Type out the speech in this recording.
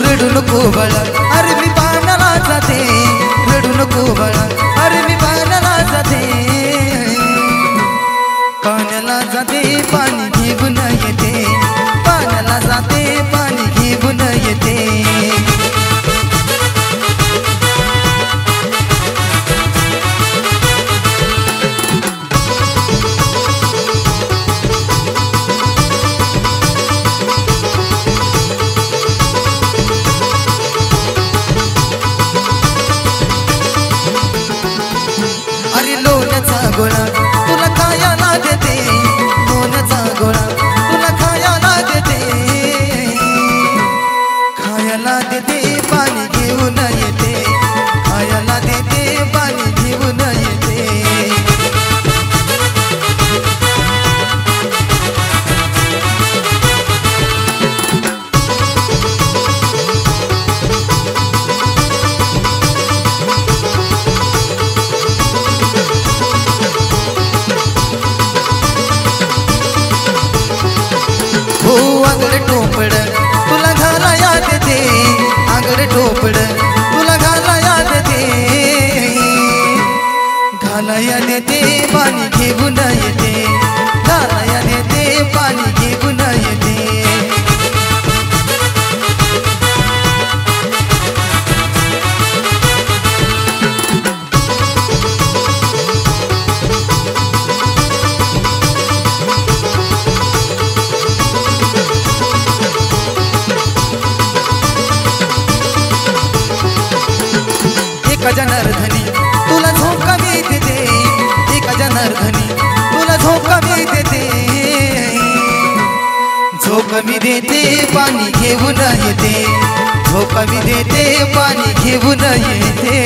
रडू नको बाळा, अरे मी पाण्याला जाते. रडू नको बाळा, अरे मी पाण्याला जाते. पाण्याला जाते पाणी घेऊन येते. पाण्याला जाते पाणी घेऊन येते. लोण्याचा गोळा तुला खायला देते. लोण्याचा गोळा तुला खायला देते. खायला देते पाणी घेऊन येते. खायला देते पाणी घेऊन येते. हो आंगड टोपड तुला घालाया देते. आंगड टोपड तुला घालाया देते. घालाया देते पाणी घेऊन येते. घालाया देते पाणी घेऊन येते. एका जनार्दनी तुला झोका मी देते. एका जनार्दनी तुला झोका मी देते. झोका मी देते पाणी घेऊन येते. झोका मी देते पाणी घेऊन येते.